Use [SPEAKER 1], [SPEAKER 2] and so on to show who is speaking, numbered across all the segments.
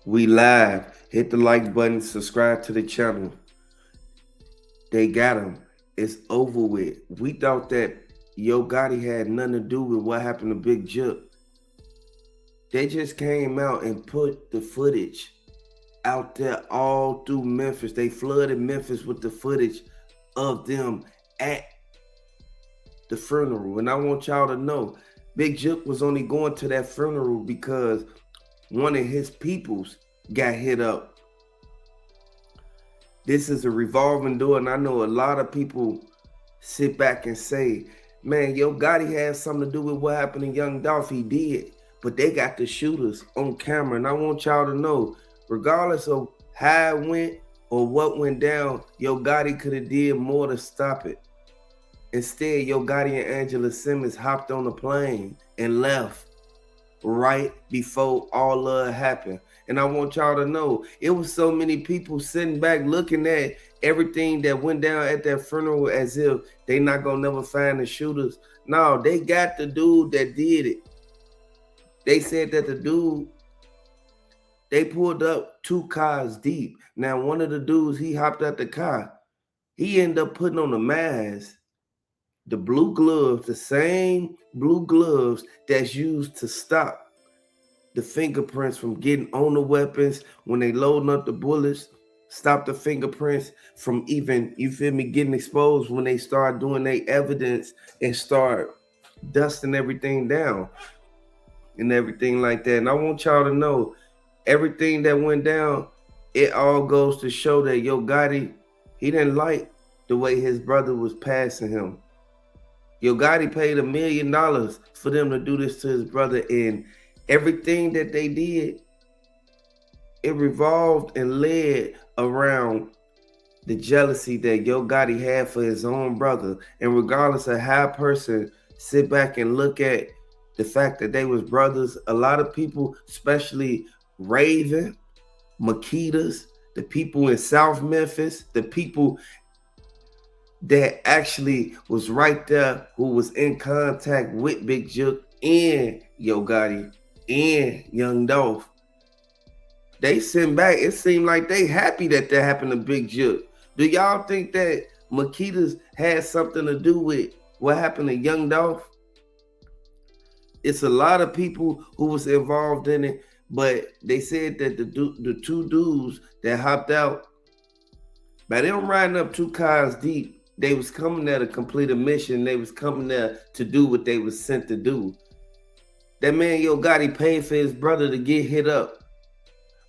[SPEAKER 1] We live. Hit the like button, subscribe to the channel. They got him. It's over with. We thought that Yo Gotti had nothing to do with what happened to Big Jook. They just came out and put the footage out there all through Memphis. They flooded Memphis with the footage of them at the funeral. And I want y'all to know, Big Jook was only going to that funeral because one of his peoples got hit up. This is a revolving door, and I know a lot of people sit back and say, man, Yo Gotti had something to do with what happened to Young Dolph. He did, but they got the shooters on camera, and I want y'all to know, regardless of how it went or what went down, Yo Gotti could have did more to stop it. Instead, Yo Gotti and Angela Simmons hopped on a plane and left right before all of it happened. And I want y'all to know, it was so many people sitting back looking at everything that went down at that funeral as if they not gonna never find the shooters. No, they got the dude that did it. They said that the dude, they pulled up 2 cars deep. Now, one of the dudes, he hopped out the car. He ended up putting on a mask, the blue gloves, the same blue gloves that's used to stop the fingerprints from getting on the weapons when they loading up the bullets, stop the fingerprints from even, you feel me, getting exposed when they start doing their evidence and start dusting everything down and everything like that. And I want y'all to know, everything that went down, it all goes to show that Yo Gotti, he didn't like the way his brother was passing him. Yo Gotti paid $1 million for them to do this to his brother, and everything that they did, it revolved and led around the jealousy that Yo Gotti had for his own brother. And regardless of how a person sit back and look at the fact that they was brothers, a lot of people, especially Raven, Makitas, the people in South Memphis, the people that actually was right there, who was in contact with Big Jook and Yo Gotti and Young Dolph, they sitting back. It seemed like they happy that happened to Big Jook. Do y'all think that Makitas had something to do with what happened to Young Dolph? It's a lot of people who was involved in it, but they said that the 2 dudes that hopped out, by them riding up 2 cars deep, they was coming there to complete a mission. They was coming there to do what they was sent to do. That man Yo Gotti paid for his brother to get hit up.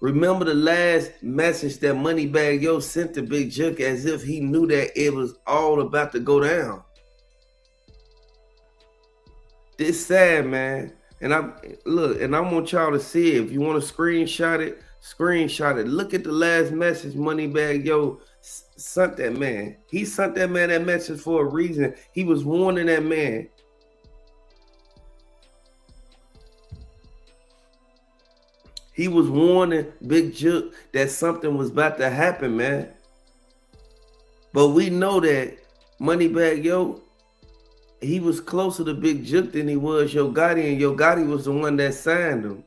[SPEAKER 1] Remember the last message that Moneybagg Yo sent to Big Jook, as if he knew that it was all about to go down. This sad, man. And I want y'all to see it. If you want to screenshot it, screenshot it. Look at the last message Moneybagg Yo sent that man. He sent that man that message for a reason. He was warning that man. He was warning Big Jook that something was about to happen, man. But we know that Moneybagg Yo, he was closer to Big Jook than he was Yo Gotti, and Yo Gotti was the one that signed him.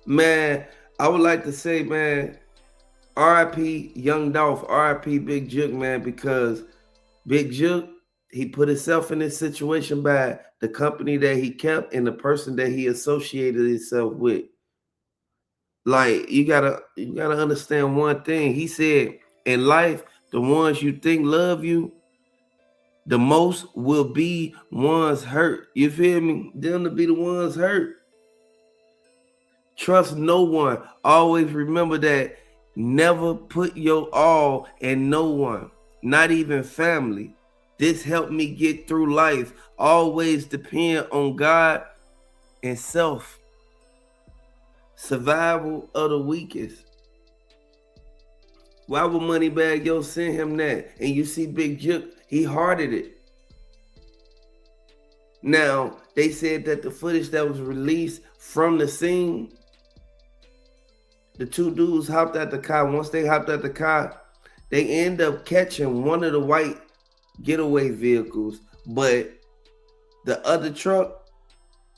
[SPEAKER 1] Man, I would like to say, man, R.I.P. Young Dolph, R.I.P. Big Jook, man, because Big Jook, he put himself in this situation by the company that he kept and the person that he associated himself with. Like, you gotta understand one thing. He said, in life, the ones you think love you the most will be ones hurt. You feel me? Them to be the ones hurt. Trust no one. Always remember that. Never put your all in no one, not even family. This helped me get through life. Always depend on God and self. Survival of the weakest. Why would Moneybagg Yo send him that? And you see Big Jook, he hearted it. Now, they said that the footage that was released from the scene, the 2 dudes hopped out the car. Once they hopped out the car, they end up catching one of the white getaway vehicles, but the other truck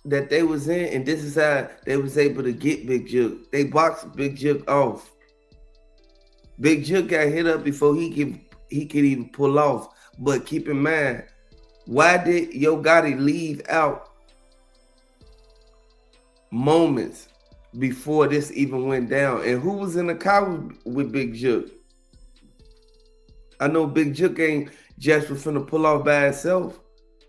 [SPEAKER 1] that they was in, and this is how they was able to get Big Jook. They boxed Big Jook off. Big Jook got hit up before he could even pull off. But keep in mind, why did Yo Gotti leave out moments before this even went down? And who was in the car with Big Jook? I know Big Jook ain't just was finna pull off by himself.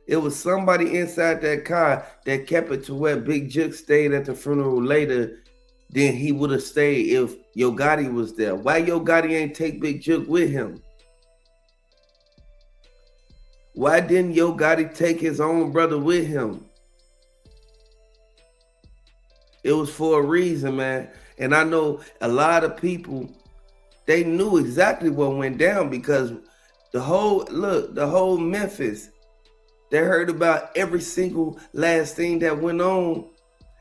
[SPEAKER 1] It was somebody inside that car that kept it to where Big Jook stayed at the funeral later than he would have stayed if Yo Gotti was there. Why Yo Gotti ain't take Big Jook with him? Why didn't Yo Gotti take his own brother with him? It was for a reason, man. And I know a lot of people, they knew exactly what went down because the whole Memphis, they heard about every single last thing that went on.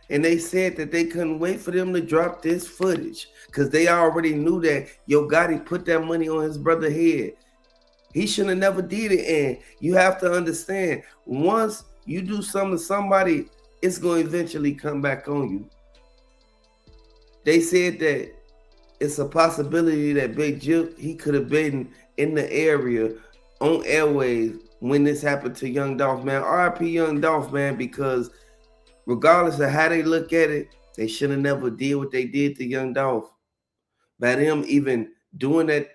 [SPEAKER 1] And they said that they couldn't wait for them to drop this footage because they already knew that Yo Gotti put that money on his brother's head. He should have never did it. And you have to understand, once you do something to somebody, it's going to eventually come back on you. They said that it's a possibility that Big Jook, he could have been in the area on airways when this happened to Young Dolph, man. RIP Young Dolph, man, because regardless of how they look at it, they should have never did what they did to Young Dolph. By them even doing that,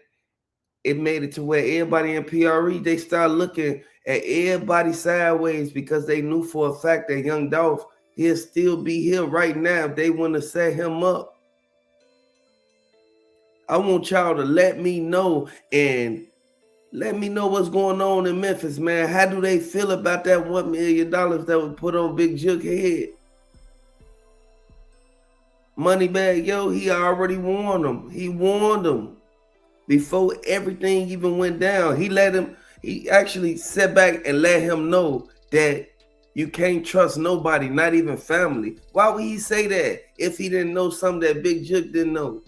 [SPEAKER 1] it made it to where everybody in PRE, they started looking at everybody sideways because they knew for a fact that Young Dolph, he'll still be here right now if they want to set him up. I want y'all to let me know and let me know what's going on in Memphis, man. How do they feel about that $1 million that was put on Big Jook's head? Moneybagg, yo, he already warned them. He warned them before everything even went down. He actually sat back and let him know that you can't trust nobody, not even family. Why would he say that if he didn't know something that Big Jook didn't know?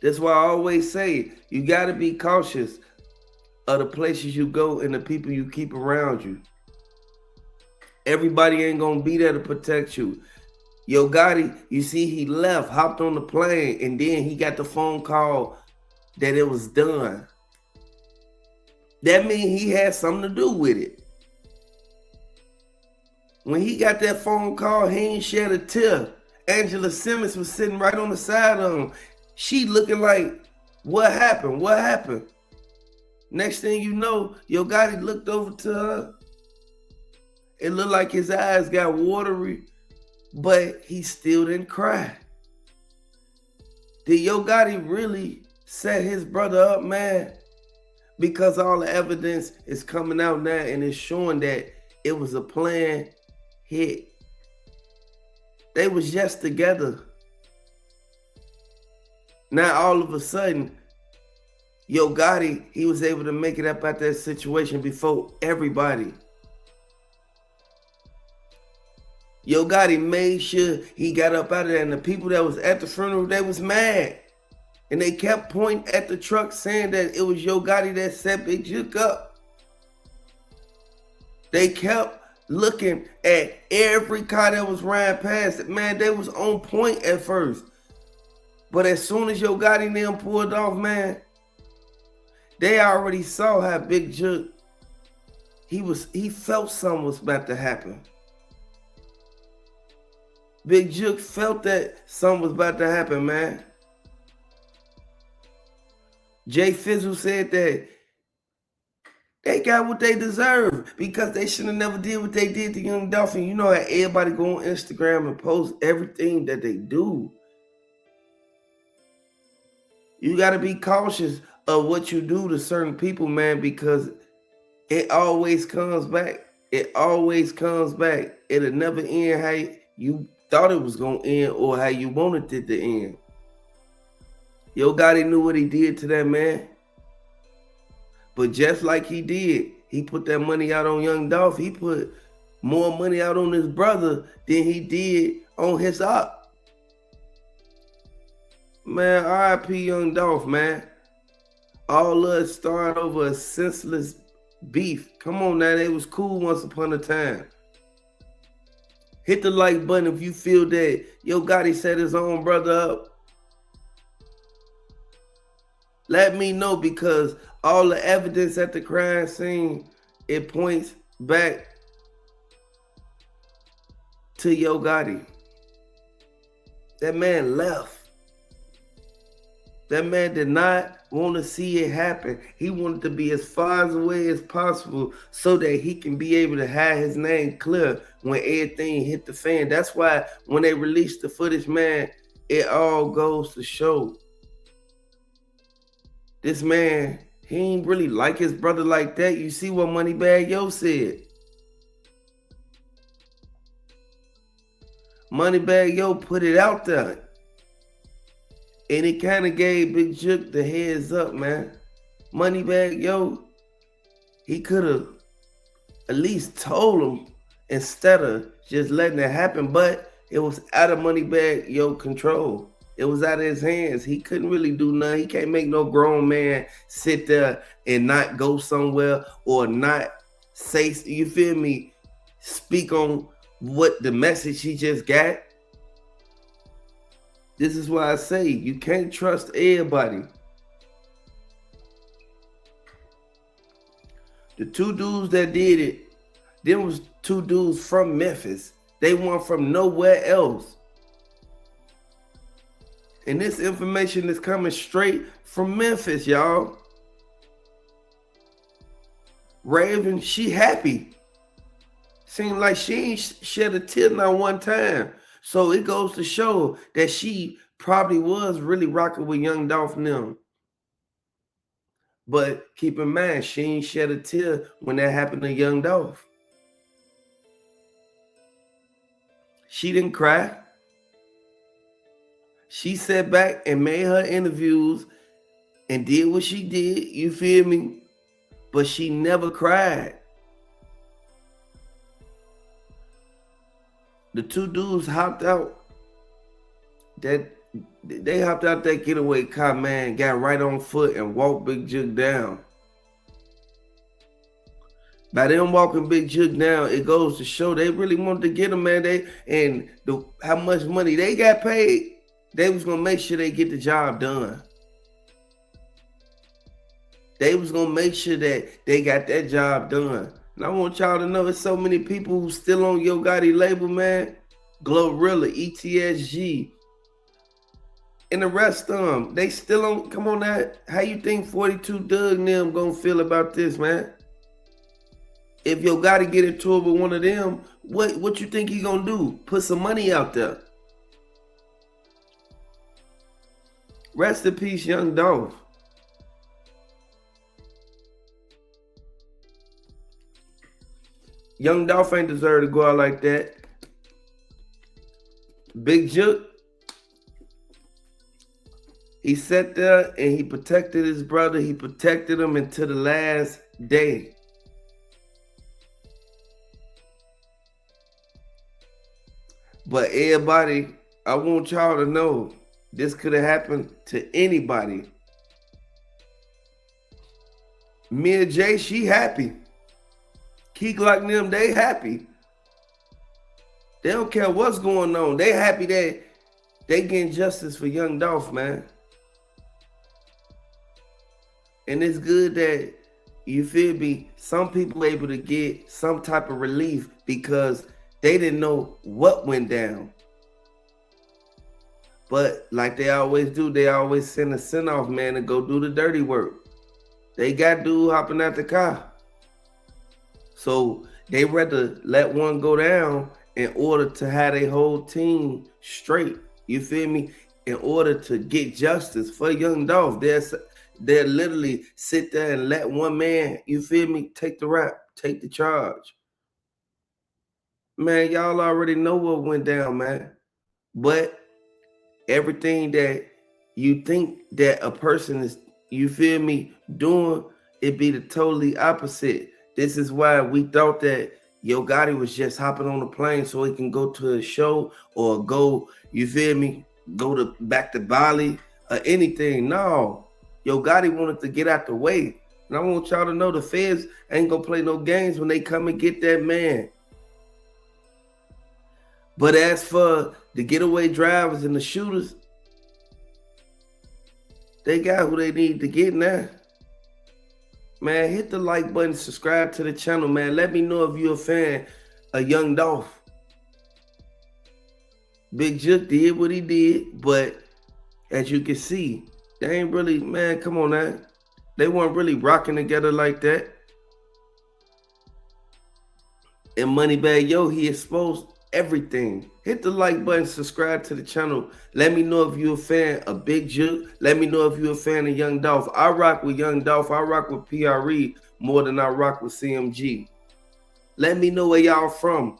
[SPEAKER 1] That's why I always say, you got to be cautious of the places you go and the people you keep around you. Everybody ain't going to be there to protect you. Yo Gotti, you see, he left, hopped on the plane, and then he got the phone call that it was done. That means he had something to do with it. When he got that phone call, he ain't shed a tear. Angela Simmons was sitting right on the side of him. She looking like, what happened? What happened? Next thing you know, Yo Gotti looked over to her. It looked like his eyes got watery, but he still didn't cry. Did Yo Gotti really set his brother up, man? Because all the evidence is coming out now and it's showing that it was a planned hit. They was just together. Now all of a sudden, Yo Gotti, he was able to make it up out that situation before everybody. Yo Gotti made sure he got up out of there, and the people that was at the funeral, they was mad. And they kept pointing at the truck saying that it was Yo Gotti that set Big Jook up. They kept looking at every car that was riding past it. Man, they was on point at first. But as soon as Yo Gotti and them pulled off, man, they already saw how Big Jook, he felt something was about to happen. Big Jook felt that something was about to happen, man. Jay Fizzle said that they got what they deserve because they should have never did what they did to Young Dolph. You know how everybody go on Instagram and post everything that they do. You got to be cautious of what you do to certain people, man, because it always comes back. It always comes back. It'll never end how you thought it was going to end or how you wanted it to end. Yo Gotti knew what he did to that man. But just like he did, he put that money out on Young Dolph. He put more money out on his brother than he did on his op. Man, RIP Young Dolph, man. All of us started over a senseless beef. Come on now, they was cool once upon a time. Hit the like button if you feel that Yo Gotti set his own brother up. Let me know, because all the evidence at the crime scene, it points back to Yo Gotti. That man left. That man did not want to see it happen. He wanted to be as far away as possible so that he can be able to have his name clear when everything hit the fan. That's why when they released the footage, man, it all goes to show. This man, he ain't really like his brother like that. You see what Moneybagg Yo said. Moneybagg Yo put it out there. And it kind of gave Big Jook the heads up, man. Moneybagg Yo, he could have at least told him instead of just letting it happen. But it was out of Moneybagg Yo control. It was out of his hands. He couldn't really do nothing. He can't make no grown man sit there and not go somewhere or not say, you feel me, speak on what the message he just got. This is why I say you can't trust everybody. The two dudes that did it, there was two dudes from Memphis. They weren't from nowhere else. And this information is coming straight from Memphis, y'all. Raven, she happy. Seemed like she ain't shed a tear not one time. So it goes to show that she probably was really rocking with Young Dolph and them. But keep in mind, she ain't shed a tear when that happened to Young Dolph. She didn't cry. She sat back and made her interviews and did what she did, you feel me? But she never cried. The two dudes hopped out. They hopped out that getaway car, man, got right on foot and walked Big Jook down. By them walking Big Jook down, it goes to show they really wanted to get him, man. How much money they got paid, they was gonna make sure they get the job done. They was gonna make sure that they got that job done. And I want y'all to know there's so many people who still on Yo Gotti label, man. Glorilla, ETSG, and the rest of them. They still on, come on now. How you think 42 Doug and them gonna feel about this, man? If Yo Gotti get into it with one of them, what you think he gonna do? Put some money out there. Rest in peace, Young Dolph. Young Dolph ain't deserve to go out like that. Big Jook, he sat there and he protected his brother. He protected him until the last day. But everybody, I want y'all to know, this could have happened to anybody. Mia J, she happy. Key Glock and them, they happy. They don't care what's going on. They happy that they getting justice for Young Dolph, man. And it's good that, you feel me, some people able to get some type of relief because they didn't know what went down. But like they always do, they always send a send-off man to go do the dirty work. They got dude hopping out the car. So they rather let one go down in order to have their whole team straight. You feel me? In order to get justice for Young Dolph. They'll literally sit there and let one man, you feel me, take the rap, take the charge. Man, y'all already know what went down, man. But everything that you think that a person is, you feel me, doing, it be the totally opposite. This is why we thought that Yo Gotti was just hopping on a plane so he can go to a show or go, you feel me, back to Bali or anything. No, Yo Gotti wanted to get out the way And I want y'all to know the feds ain't gonna play no games when they come and get that man. But as for the getaway drivers and the shooters, they got who they need to get now. Man, hit the like button, subscribe to the channel, man. Let me know if you're a fan of Young Dolph. Big Jook did what he did, but as you can see, they ain't really, man, come on now. They weren't really rocking together like that. And Moneybagg Yo, he exposed everything. Hit the like button, subscribe to the channel. Let me know if you're a fan of Big Jook. Let me know if you're a fan of Young Dolph. I rock with Young Dolph. I rock with PRE more than I rock with CMG. Let me know where y'all from.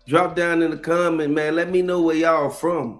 [SPEAKER 1] Drop down in the comment, man. Let me know where y'all from.